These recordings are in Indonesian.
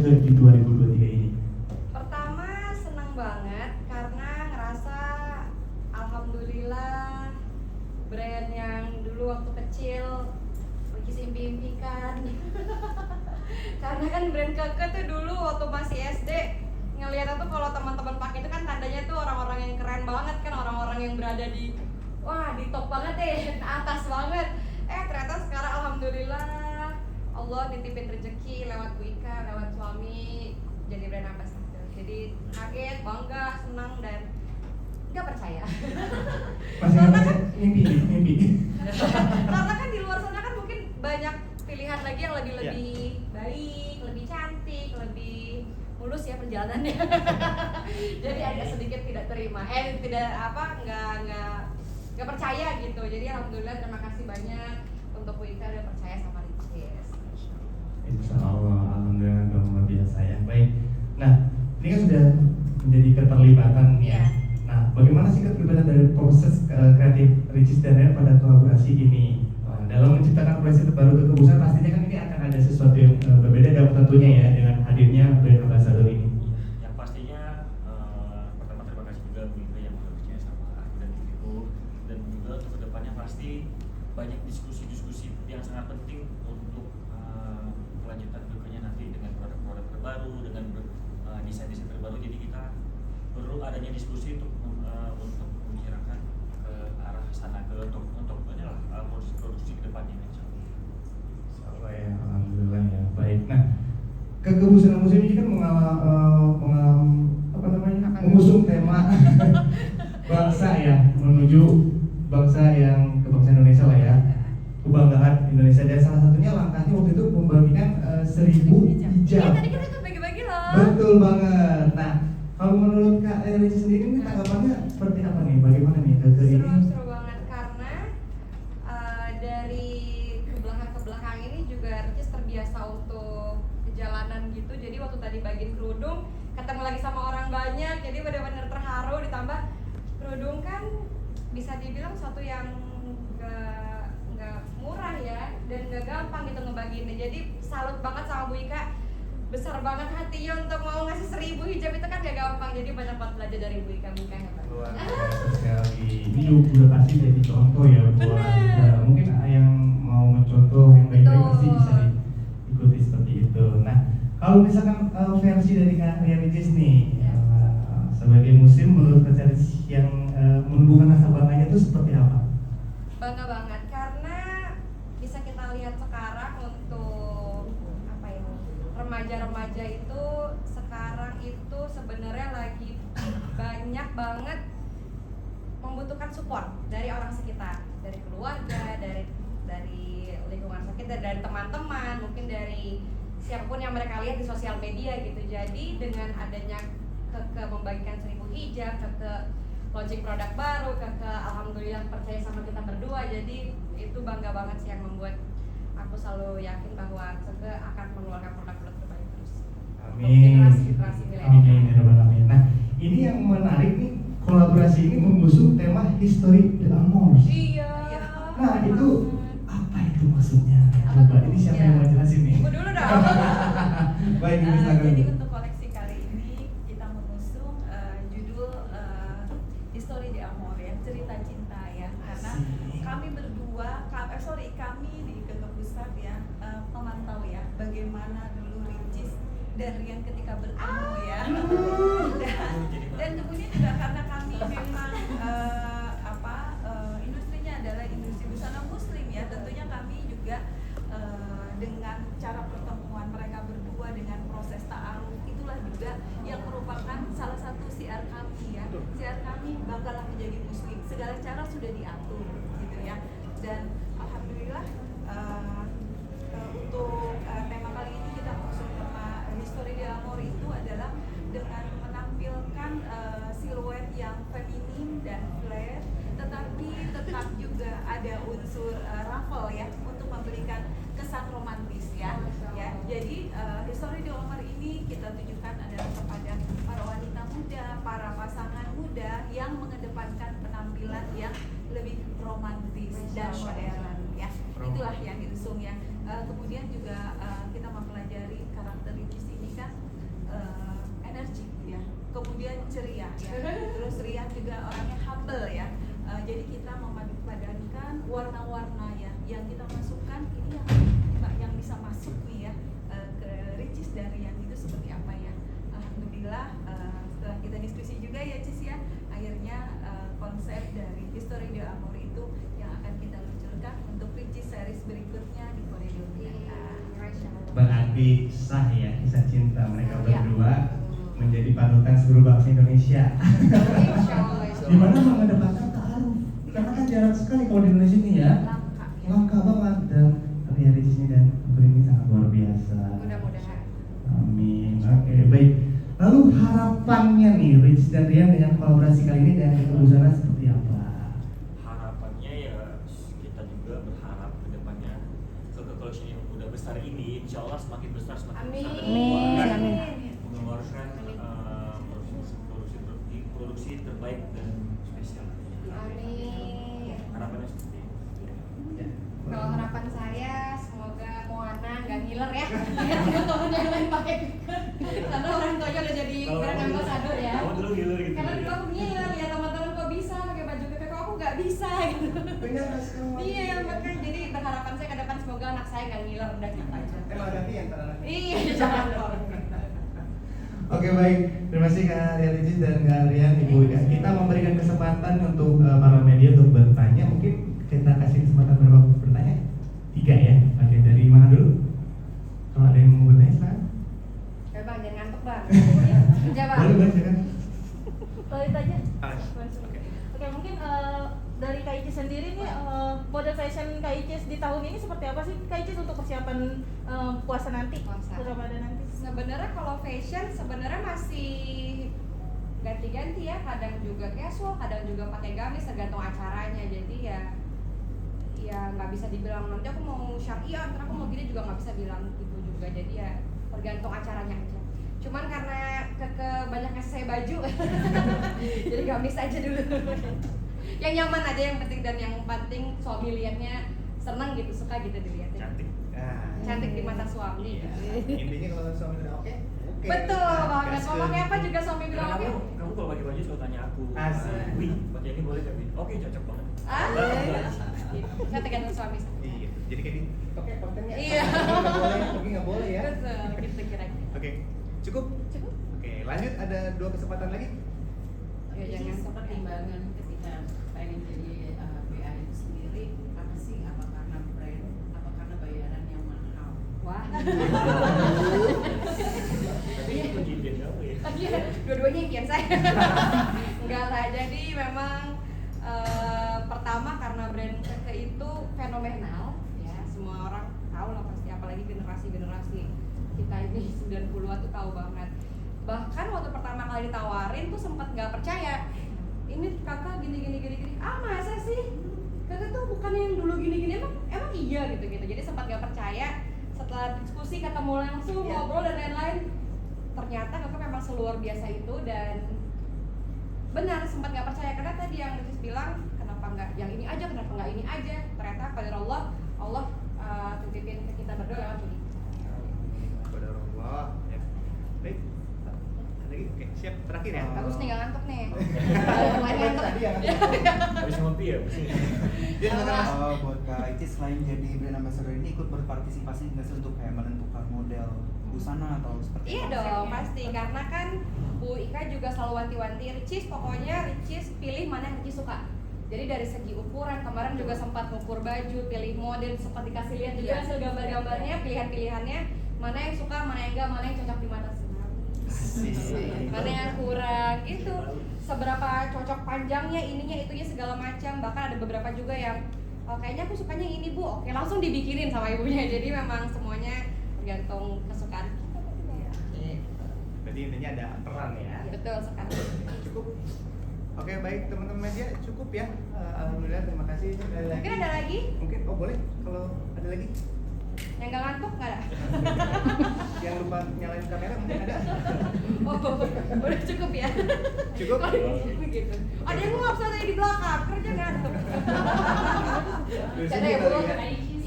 di 2023 ini? Pertama senang banget karena ngerasa alhamdulillah brand yang dulu waktu kecil Ricis impi-impikan karena kan brand Keke tuh dulu waktu masih SD ngeliatnya tuh kalau teman-teman pakai itu kan tandanya tuh orang-orang yang keren banget kan, orang-orang yang berada di wah di top banget deh, atas banget. Ternyata sekarang alhamdulillah Allah nitipin rezeki lewat Bu Ika, lewat suami jadi brand ambassador. Jadi kaget, bangga, senang dan nggak percaya. Masih mimpi. Karena kan di luar sana kan mungkin banyak pilihan lagi yang lebih baik, lebih cantik, lebih mulus ya perjalanannya. Jadi agak sedikit tidak terima, nggak percaya gitu. Jadi alhamdulillah terima kasih banyak untuk Bu Ika udah percaya sama Ricis. Insya Allah, alhamdulillah luar biasa ya. Baik. Nah, ini kan sudah menjadi keterlibatan ya. Nah, bagaimana sih keterlibatan dari proses kreatif Ricis dan Rian pada kolaborasi ini? Dalam menciptakan koleksi terbaru Keke Busana, pastinya kan ini akan ada sesuatu yang berbeda dan tentunya ya dengan hadirnya brand ambassador ini. Yang pastinya pertama terima kasih juga Bu Ika yang udah percaya sama aku dan diriku, dan juga untuk kedepannya pasti banyak diskusi-diskusi yang sangat penting untuk kelanjutan Kekenya nanti dengan produk-produk terbaru, dengan desain-desain terbaru. Jadi kita perlu adanya diskusi untuk membicarakan ke arah sana, untuk produksi kedepannya. Insyaallah ya, alhamdulillah ya. Baik. Nah, Keke Busana Museum ini kan mengusung tema bangsa ya, menuju bangsa yang kebangsaan Indonesia lah ya, kebanggaan Indonesia. Dan salah satunya langkahnya waktu itu membagikan 1000 hijab. Iya, tadi kita tuh bagi-bagi loh. Betul banget. Nah, kalau menurut Kak Ricis sendiri ini tanggapannya seperti apa nih? Bagaimana nih Keke ini? Seru banget karena dari ke belakang ini juga Ricis terbiasa untuk perjalanan gitu. Jadi waktu tadi bagiin kerudung ketemu lagi sama orang banyak, jadi benar-benar terharu. Ditambah kerudung kan bisa dibilang suatu yang nggak murah ya, dan nggak gampang gitu ngebagiinnya. Jadi salut banget sama Bu Ika, besar banget hatinya untuk mau ngasih 1000 hijab itu kan gak gampang. Jadi banyak banget belajar dari Bu Ika hebat. Luar biasa sekali. Ini udah pasti jadi contoh ya buat mungkin yang mau mencontoh yang baik-baik pasti bisa diikuti seperti itu. Nah, kalau misalkan versi dari Kak Ricis nih sebagai muslim, menurut Kak Ricis yang menumbuhkan rasa bangganya itu seperti apa? Bangga banget karena bisa kita lihat sekarang untuk remaja-remaja itu sekarang itu sebenarnya lagi banyak banget membutuhkan support dari orang sekitar, dari keluarga, dari lingkungan sekitar, dari teman-teman, mungkin dari siapapun yang mereka lihat di sosial media gitu. Jadi dengan adanya Keke membagikan 1000 hijab, Keke launching produk baru, Keke alhamdulillah percaya sama kita berdua. Jadi itu bangga banget sih, yang membuat aku selalu yakin bahwa Keke akan mengeluarkan produk-produk terbaik terus. Amin. Generasi milenial. Amin ya rabbal alamin. Nah, ini yang menarik nih, kolaborasi ini mengusung tema History de Amour. Iya. Nah, itu apa itu maksudnya? Coba ini siapa yang mau jelasin nih? Ibu dulu dong. Baik, silakan. Jadi untuk koleksi kali ini kita mengusung judul History de Amour ya, cerita cinta ya. Karena kami berdua, kami di Keke Pusat ya, memantau ya bagaimana dulu Ricis dan Rian ketika bertemu ya. Dan kemudian juga karena kami memang industrinya adalah industri busana muslim ya, tentunya kami juga dengan cara pertemuan mereka berdua dengan proses ta'aruf, itulah juga yang merupakan salah satu siar kami ya. Siar kami banggalah menjadi muslim, segala cara sudah diatur gitu ya. Dan alhamdulillah untuk tema kali ini kita mengusung tema History de Amour itu adalah dengan menampilkan siluet yang feminim dan flat, tetapi tetap juga ada unsur ruffle ya, untuk memberikan kesan romantis ya. Jadi History de Amour ini kita tujukan adalah kepada para wanita muda, para pasangan muda yang mengedepankan penampilan yang lebih romantis dan modern ya. Itulah yang diusung ya. Kemudian juga kita mempelajari karakter Tante Ricis ini kan energi ya, kemudian ceria ya, terus Rian juga orangnya humble ya. Jadi kita memadupadankan warna-warna ya yang kita masukkan ini yang bisa masuk nih ya ke Ricis dan Rian itu seperti apa ya. Alhamdulillah setelah kita diskusi juga ya Cis ya, akhirnya konsep dari History de Amour itu yang akan kita luncurkan untuk Ricis series berikutnya di Koridor Nyata. Berarti sah ya kisah cinta mereka Ya. berdua menjadi panutan seluruh bangsa Indonesia. Insya Allah. Di mana mengedepankan ta'aruf. Karena kan jarang sekali kalau di Indonesia ini ya. Langka ya. Langka banget dan tapi ya Ricis ini dan Uncle ini sangat luar biasa. Mudah-mudahan. Amin. Oke, baik. Lalu harapannya nih Ricis dan Rian dengan kolaborasi kali ini dan ke busana seperti apa? Harapannya ya kita juga berharap ke depannya ke collection yang udah besar ini insya Allah semakin besar semakin Amin. besar dan Amin. mengeluarkan produksi terbaik dan spesial. Amin. Harapannya seperti itu. Ya. Kalau harapan saya semoga Moana nggak ngiler ya. Lihat temen yang lain pakai piker. Karena orang tuanya udah jadi brand ambassador ya. Kamu dulu gilir gitu. Karena dulu aku ngiler ya teman-teman kok bisa pakai baju PP kok aku nggak bisa gitu. Benar Mas. Iya makanya jadi berharapan saya ke depan semoga anak saya nggak ngiler udah gitu aja. Emang ada yang antara Iya jangan dong. Oke baik, terima kasih Kak Ricis dan Kak Rian Ibu ya. Kita memberikan kesempatan untuk para media untuk bertanya. Mungkin kita kasih kesempatan berapa bertanya? 3 ya. Oke, dari mana dulu? Kalau ada yang mau bertanya silakan. Ya bang jangan ngantuk bang. Jawab. Boleh silakan. Balik aja. Oke. Oke, mungkin dari Kak Icis sendiri nih model fashion Kak Icis di tahun ini seperti apa sih Kak Icis untuk persiapan puasa nanti? Puasa. Ramadan nanti. Sebenarnya kalau fashion sebenarnya masih ganti-ganti ya, kadang juga casual, kadang juga pakai gamis tergantung acaranya. Jadi ya nggak bisa dibilang nanti aku mau syariah, ntar aku mau gini juga nggak bisa bilang gitu juga. Jadi ya tergantung acaranya aja. Cuman karena banyaknya saya baju, jadi gamis aja dulu. Yang nyaman aja yang penting dan yang penting suami liatnya senang gitu, suka gitu dilihatnya. Cantik. Cantik di mata suami. Iya. Gitu. Intinya kalau suami udah oke. Betul banget. Mau pakai apa juga suami bilang Karena oke. kamu kalau pakai baju selalu tanya aku. Asik. Wih, pakai ini boleh gak? Wih? Oke, cocok banget. Saya tergantung suami. Iya. Jadi kayak oke kontennya. Iya. Nggak boleh, tapi nggak boleh ya. Betul, gitu kira-kira. Oke. Cukup. Cukup? Oke, lanjut ada 2 kesempatan lagi. Ya jangan pertimbangan ketika pengen jadi BA itu sendiri apa sih? Apa karena brand? Apa karena bayaran yang mahal? Wah. Tapi ini kunci impian kamu ya. Iya, dua-duanya impian saya. Enggak lah. Jadi memang pertama karena brand Keke itu fenomenal ya. Semua orang tahu lah pasti, apalagi generasi-generasi kita ini 90-an tuh tahu banget. Bahkan waktu pertama kali ditawarin tuh sempat nggak percaya. Ini kakak gini. Ah masa sih? Kakak tuh bukan yang dulu gini. Emang iya gitu. Jadi sempat nggak percaya. Setelah diskusi ketemu langsung ngobrol dan lain-lain, ternyata kakak memang seluar biasa itu dan benar sempat nggak percaya karena tadi yang Ricis bilang kenapa nggak yang ini aja, kenapa nggak ini aja. Ternyata pada Allah titipin ke kita berdua lewat ini. Kepada Allah ya. Baik. Ada lagi? Oke, siap. Terakhir ya. Bagus nih nggak ngantuk nih. Main Itu ngantuk. tadi ya. Habis ngopi ya? Dia silakan Mas. Buat Kak Icis selain jadi brand ambassador ini ikut berpartisipasi nggak sih untuk kayak menentukan model busana atau seperti Iya apa? dong pasti karena kan Bu Ika juga selalu wanti-wanti Ricis, pokoknya Ricis pilih mana yang Ricis suka. Jadi dari segi ukuran kemarin juga sempat ngukur baju, pilih model, sempat dikasih lihat juga hasil gambar-gambarnya, pilihan-pilihannya mana yang suka, mana yang enggak, mana yang cocok di mata mana yang kurang itu seberapa cocok panjangnya ininya itunya segala macam. Bahkan ada beberapa juga yang kayaknya aku sukanya ini Bu, oke langsung dibikinin sama ibunya. Jadi memang semuanya tergantung kesukaan kita. Berarti intinya ada peran ya. Betul sekali. Cukup. Oke, baik teman-teman media, cukup ya. Alhamdulillah, terima kasih. Sekali lagi. Mungkin ada lagi? Mungkin, oh boleh. Kalau ada lagi Yang nggak ngantuk nggak ada? yang lupa nyalain kamera mungkin ada. Oh, udah cukup ya? Cukup. Gitu. Ada yang ngap tadi di belakang, kerja ngantuk. Dari Ada sini ya, kali Bu? ya.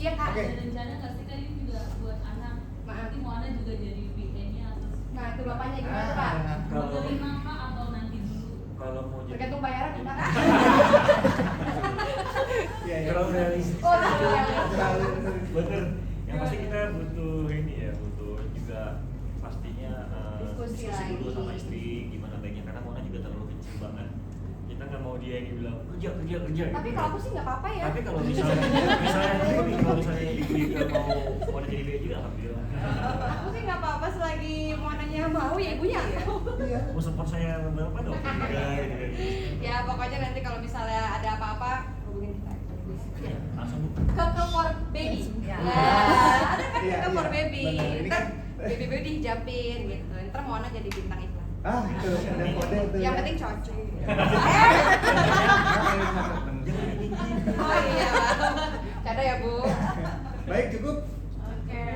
Iya kak. Oke. Ada rencana nggak sih kan ini juga buat anak? Maaf. Nanti mau anak juga jadi BA bantu bapaknya gimana tuh, Pak? Kalau atau nanti dulu? kalau mau jadi Tergantung bayaran minta. Iya, iya. terlalu realistis. Oh, iya. Bener. Yang pasti kita butuh ini ya, butuh juga pastinya Diskusi dulu lagi. sama istri gimana baiknya, karena Mona juga terlalu kecil banget. Kita nggak mau dia yang bilang kerja. Tapi kalau aku sih nggak apa-apa ya. Tapi kalau misalnya kalau misalnya ibu juga mau jadi BA juga alhamdulillah. Aku sih nggak apa-apa selagi Monanya mau ya ibunya. Mau support saya berapa dong? Enggak gitu kan. Ya pokoknya nanti kalau misalnya ada apa-apa hubungin kita. Ya, langsung Bu. Ke for baby. Ya. Ada kan Iya, ke for iya. baby. Benar, ini Ntar kan- baby Iya. gitu. Ntar Mona jadi bintang iklan. Ah, itu ada kode itu. Yang ya. penting cocok. Oh, Oh iya. Canda ya Bu. Baik, cukup.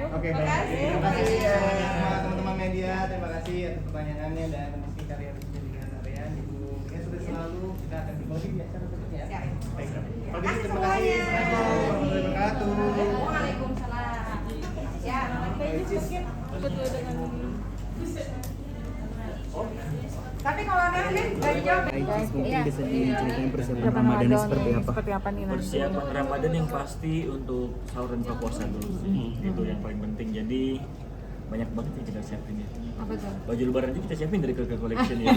Oke, baik. Makasih. Terima kasih ya sama teman-teman media. Terima kasih atas pertanyaannya dan kondisi karya dengan Aryan. Ibu ya sudah selalu kita akan berbagi di acara berikutnya. Siap. Baik. Kalau gitu Makasih terima kasih. semuanya. Assalamualaikum warahmatullahi wabarakatuh. Waalaikumsalam. Ya, Betul dengan tapi kalau ada dari jawab. Mungkin bisa diceritain persiapan Persiapan Ramadan Ramadan seperti apa? seperti apa nih nanti? Persiapan Ramadan yang pasti untuk sahur dan buka puasa dulu. Itu yang paling penting. Jadi banyak banget yang kita siapin ya. Apa tuh? Baju lebaran aja kita siapin dari Keke Collection ya.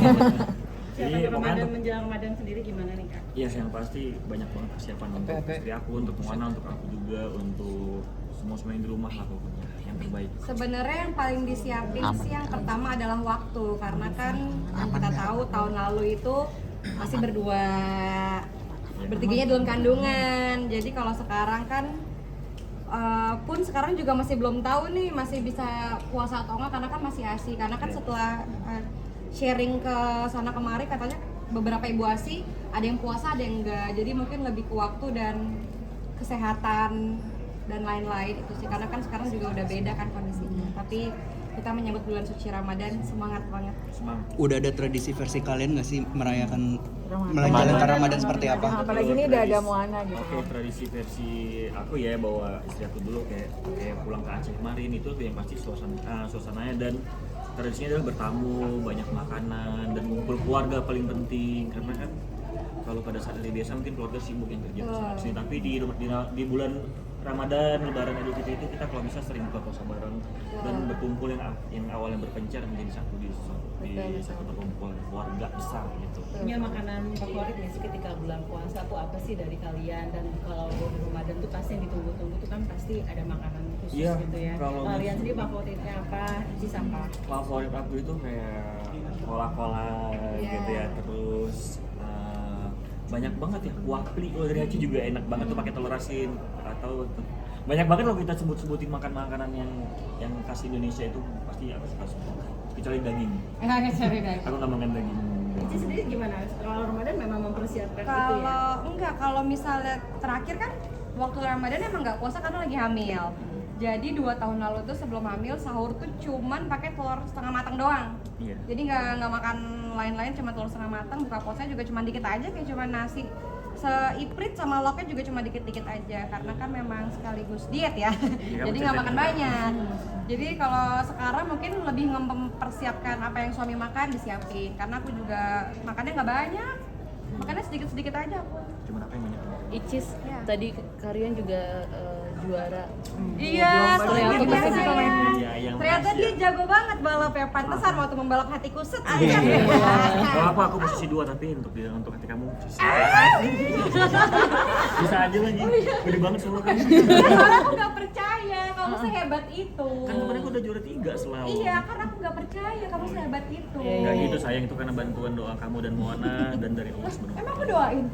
Jadi Siapa pokoknya Ramadan untuk menjelang Ramadan sendiri gimana nih Kak? iya yang pasti banyak banget persiapan untuk istri aku, untuk Moana, untuk aku juga, untuk semua yang di rumah lah pokoknya yang terbaik. Sebenarnya yang paling disiapin sih yang pertama adalah waktu, karena kan yang kita tahu tahun lalu itu masih berdua, bertiganya dalam kandungan. Jadi kalau sekarang kan pun sekarang juga masih belum tahu nih masih bisa puasa atau enggak, karena kan masih ASI. Karena kan setelah sharing ke sana kemari katanya beberapa ibu ASI ada yang puasa ada yang enggak. Jadi mungkin lebih ke waktu dan kesehatan dan lain-lain itu sih, karena kan sekarang juga udah beda kan kondisinya. Tapi kita menyambut bulan suci Ramadan semangat banget. Semangat. Udah ada tradisi versi kalian nggak sih merayakan Ramadan. menjalankan Ramadan seperti apa? Apalagi ini udah ada Moana gitu. Oke, tradisi versi aku ya, bawa istri aku dulu kayak pulang ke Aceh kemarin itu yang pasti suasananya, dan tradisinya adalah bertamu, banyak makanan dan ngumpul keluarga paling penting, karena kan kalau pada saat hari biasa mungkin keluarga sibuk yang kerja kesana kesini, tapi di bulan Ramadan, Lebaran, Idul Fitri itu kita kalau bisa sering buka puasa bareng dan berkumpul yang awalnya berpencar menjadi satu di satu perkumpulan keluarga besar gitu. Punya makanan favorit nggak sih ketika bulan puasa tuh apa sih dari kalian? Dan kalau di Ramadan tuh pasti yang ditunggu-tunggu tuh kan pasti ada makanan khusus Iya, gitu ya. kalau Kalian sendiri favoritnya apa? Sih apa? Favorit aku itu kayak kola-kola gitu ya, terus banyak banget ya kuah pli dari Aceh juga enak banget tuh pakai telur asin, atau banyak banget kalau kita sebut-sebutin makanan yang khas Indonesia itu pasti aku suka semua kecuali daging. Aku nggak makan daging. Cici sendiri gimana? Kalau Ramadan memang mempersiapkan itu ya? Kalau enggak, kalau misalnya terakhir kan waktu Ramadan emang nggak puasa karena lagi hamil. Jadi 2 tahun lalu tuh sebelum hamil sahur tuh cuman pakai telur setengah matang doang. Iya. Jadi nggak makan lain-lain, cuma telur setengah matang. Buka puasanya juga cuma dikit aja, kayak cuma nasi seiprit sama loknya juga cuma dikit-dikit aja, karena kan memang sekaligus diet ya. Iya, Jadi nggak makan banyak. Jadi kalau sekarang mungkin lebih mempersiapkan apa yang suami makan disiapin, karena aku juga makannya nggak banyak, makannya sedikit-sedikit aja aku. Cuman apa yang banyak? Icis, Ya. tadi kalian juga juara. Iya, Belum soalnya pernah biasa ikut ya. Iya, yang Ternyata khas dia ya. jago banget balap ya, pantesan waktu membalap hatiku set. Kalau aku posisi 2, tapi untuk hati kamu posisi bisa aja lagi. Gede banget semua kan. Karena aku nggak percaya kamu sehebat itu. Kan kemarin aku udah juara 3 selalu. Iya, karena aku nggak percaya kamu sehebat itu. Enggak gitu sayang, itu karena bantuan doa kamu dan Moana dan dari Allah sebenarnya. Emang aku doain?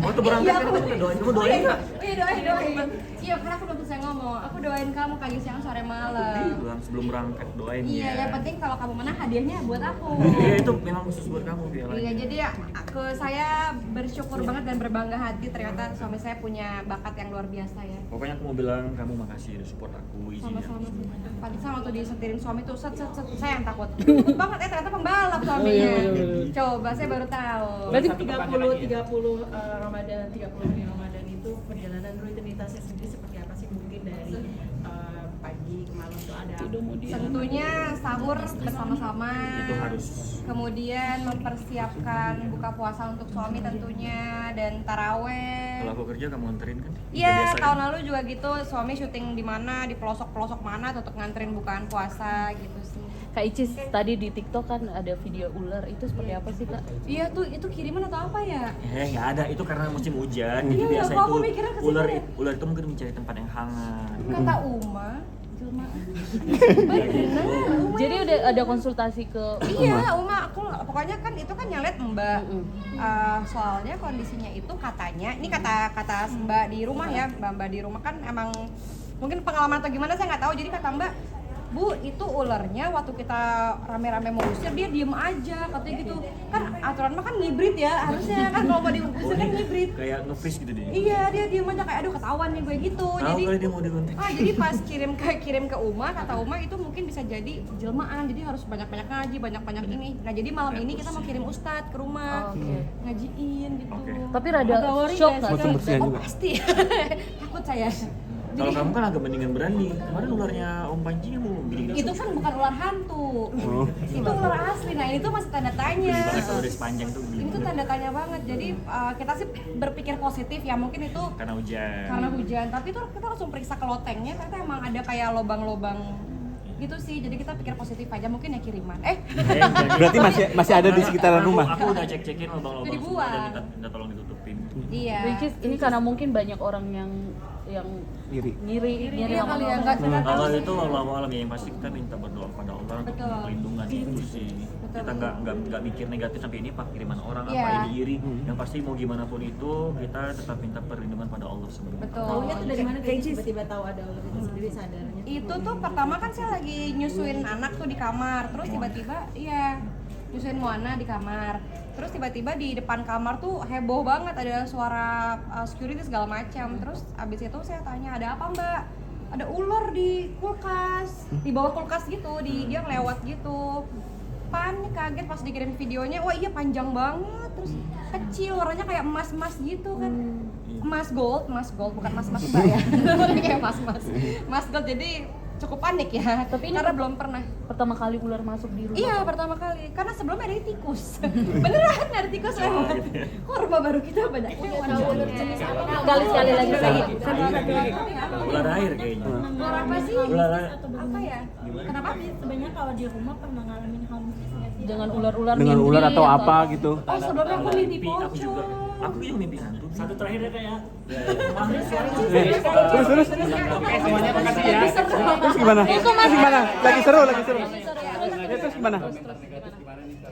Oh itu berangkat Iya, kan aku kita doain, kamu Oh, doain iya, nggak? iya, doain. Iya, karena aku belum selesai ngomong. Aku doain kamu pagi, siang, sore, malam. Sebelum berangkat doain Iya, ya. yang penting kalau kamu menang hadiahnya buat aku. Iya itu memang khusus buat kamu pialanya. Iya, jadi ya, saya bersyukur banget dan berbangga hati, ternyata suami saya punya bakat yang luar biasa ya. Pokoknya aku mau bilang kamu makasih udah support aku, izin Sama-sama sih. semuanya. Pantesan waktu disetirin suami tuh set saya yang takut. Takut banget ternyata pembalap suaminya. Coba saya baru tahu. Berarti 30 Ramadan, 30 hari Ramadan itu perjalanan rutinitasnya sendiri seperti apa sih? Mungkin dari Pak pagi ke malam tuh ada Tentunya sahur bersama-sama. Itu harus. Kemudian mempersiapkan buka puasa untuk suami tentunya dan taraweh. Kalau aku kerja kamu nganterin kan? Iya, Biasa tahun kan? lalu juga gitu, suami syuting di mana, di pelosok-pelosok mana untuk nganterin bukaan puasa gitu sih. Kak Icis tadi di TikTok kan ada video ular, itu seperti apa sih Kak? Iya tuh, itu kiriman atau apa ya? Nggak ada, itu karena musim hujan. Jadi Iya, biasa kok aku itu mikirnya ke situ ular ya? ular itu mungkin mencari tempat yang hangat. Kata Uma, jelma. Jadi udah ada konsultasi ke Iya, Uma, aku pokoknya kan itu kan yang lihat Mbak. Mm-mm. Soalnya kondisinya itu katanya, ini kata Mbak di rumah ya, Mbak di rumah kan emang mungkin pengalaman atau gimana saya nggak tahu. Jadi kata Mbak, Bu, itu ularnya waktu kita rame-rame mau usir dia diem aja katanya gitu. Kan aturan mah kan ngibrit ya, harusnya kan kalau mau diusir kan ngibrit. Kayak nge-freeze gitu deh. Iya, dia diem aja kayak aduh ketahuan nih gue gitu. Tahu Jadi kali dia mau dikontak. jadi pas kirim ke Uma, kata Uma itu mungkin bisa jadi jelmaan. Jadi harus banyak-banyak ngaji, banyak-banyak ini. Nah, jadi malam ini kita mau kirim ustadz ke rumah. Oke. Ngajiin gitu. Oke. Tapi rada Agak worry shock nggak nggak sih? sih? Oh, pasti. Takut saya. Kalau Jadi- kamu kan agak mendingan berani. Kemarin ularnya Om Panji yang mau bikin itu kan bukan ular hantu. Itu ular asli. Nah, ini tuh masih tanda tanya. Geli banget kalau udah sepanjang tuh. Ini tuh tanda tanya banget. Jadi kita sih berpikir positif ya, mungkin itu Karena hujan. karena hujan, tapi tuh kita langsung periksa ke lotengnya, ternyata emang ada kayak lobang-lobang gitu sih. Jadi kita pikir positif aja, mungkin ya kiriman. Berarti masih ada di sekitaran rumah. Aku udah cek-cekin lubang-lubang Jadi semua dan buang. minta tolong ditutupin. Iya. Which is ini karena mungkin banyak orang yang ngiri Iya sama kali ya, orang. nggak tahu Kalau sih. itu Allah yang pasti kita minta berdoa pada Allah untuk Betul. perlindungan itu sih. Kita nggak mikir negatif sampai ini pak kiriman orang Iya. apa ini iri. Yang pasti mau gimana pun itu kita tetap minta perlindungan pada Allah sebelum. Betul. Taunya tuh dari mana Kak Icis tiba-tiba tahu ada ular itu sendiri sadarnya? Itu tuh pertama kan saya lagi nyusuin anak tuh di kamar, terus tiba-tiba iya nyusuin Moana di kamar, terus tiba-tiba di depan kamar tuh heboh banget, ada suara security segala macam. Terus abis itu saya tanya ada apa Mbak? Ada ular di kulkas, di bawah kulkas gitu, dia ngelewat gitu. Panik, kaget pas dikirim videonya, wah iya panjang banget, terus kecil, warnanya kayak emas-emas gitu kan. Emas gold, bukan emas-emas Mbak ya. Kayak emas gold, jadi cukup panik ya. Tapi ini karena belum pernah. Pertama kali ular masuk di rumah. Iya, pertama kali. Karena sebelumnya ada tikus. Beneran ada tikus lewat. Kok rumah baru kita banyak Kali sekali lagi saya. Ular air kayaknya. Ular apa sih? Ular air. Apa ya? Kenapa? Sebenarnya kalau di rumah pernah ngalamin hal mistis nggak sih? Dengan ular-ular Dengan mimpi ular atau apa gitu. Oh, sebelumnya aku mimpi Aku juga. pocong. Aku juga mimpi hantu. Satu terakhir ya kayak. Terus. Semuanya makasih ya. Terus gimana? Lagi seru. Ya, terus gimana?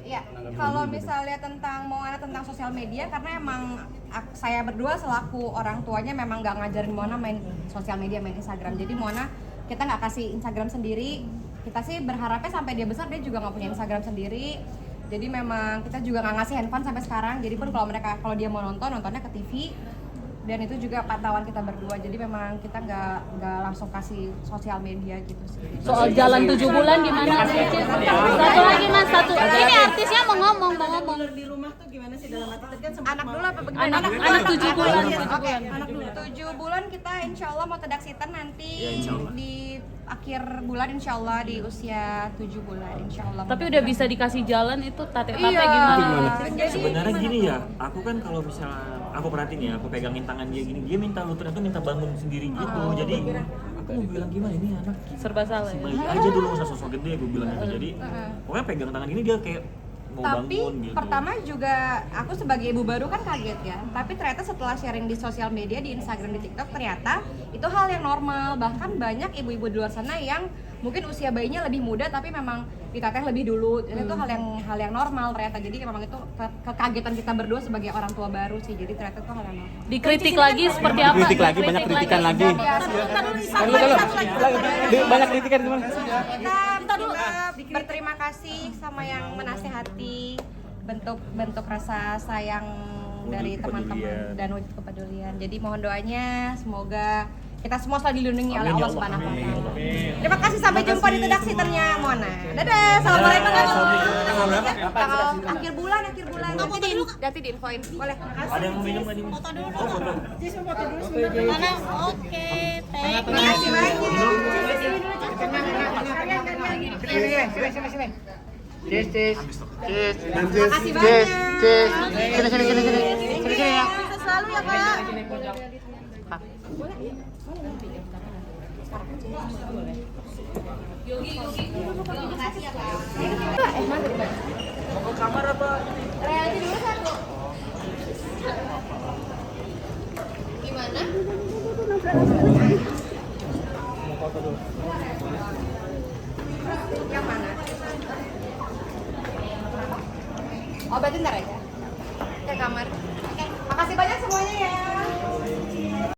Iya, kalau misalnya tentang Moana tentang sosial media, karena emang saya berdua selaku orang tuanya memang nggak ngajarin Moana main sosial media, main Instagram. Jadi Moana kita nggak kasih Instagram sendiri. Kita sih berharapnya sampai dia besar dia juga nggak punya Instagram sendiri. Jadi memang kita juga nggak ngasih handphone sampai sekarang. Jadi pun kalau dia mau nontonnya ke TV. Dan itu juga pantauan kita berdua. Jadi memang kita nggak langsung kasih sosial media gitu sih. Soal jalan 7 bulan gimana sih? Satu lagi Mas, satu. Ini artisnya mau ngomong. Ular di rumah tuh gimana sih dalam arti tadi kan sempat Anak dulu apa bagaimana? Anak 7 bulan. Oke, 7 bulan kita insya Allah mau tedaksitan nanti Ya, insya Allah. di akhir bulan insya Allah di usia 7 bulan insya Allah. Tapi udah bisa dikasih jalan itu tate-tate Iya. gimana? Jadi Sebenarnya gini ya, aku kan kalau misalnya aku perhatiin ya, aku pegangin tangan dia gini, dia minta lututnya tuh minta bangun sendiri gitu. Jadi aku mau bilang gimana ini anak Serba salah ya. baik aja dulu nggak usah sosok gede gue bilang gitu. Jadi pokoknya pegang tangan gini dia kayak mau tapi bangun gitu. pertama juga aku sebagai ibu baru kan kaget ya. Tapi ternyata setelah sharing di sosial media, di Instagram, di TikTok, ternyata itu hal yang normal. Bahkan banyak ibu-ibu di luar sana yang mungkin usia bayinya lebih muda tapi memang diteteh lebih dulu. Itu hal yang normal ternyata. Jadi memang itu kekagetan kita berdua sebagai orang tua baru sih. Jadi ternyata itu hal yang normal. Dikritik lagi seperti apa? Kritik lagi, banyak kritikan lagi. Banyak kritikan gimana? Kita juga berterima kasih sama yang menasehati, bentuk rasa sayang dari Wujud teman-teman kepedulian. dan wujud kepedulian. Jadi mohon doanya semoga kita semua selalu dilindungi oleh Amin, ya Allah Allah. Subhanahu wa Ta'ala. Amin. Terima kasih, sampai jumpa di Tedak Siternya Mona. Dadah, assalamualaikum. pokoknya tanggal akhir bulan nanti diinfoin. Boleh. Ada yang mau minum nggak nih? Foto dulu. Oh, foto. Jess mau foto dulu sebentar. Mana? Oke, thank you. Makasih banyak. Sini. Cheers. Makasih banyak. Sini ya. Sukses selalu ya, Pak. Makasih ya, Pak. Mau ke kamar apa? Reaksi dulu satu. Gimana? Yang mana? Oh, berarti ntar aja. Ke kamar. Oke, makasih banyak semuanya ya.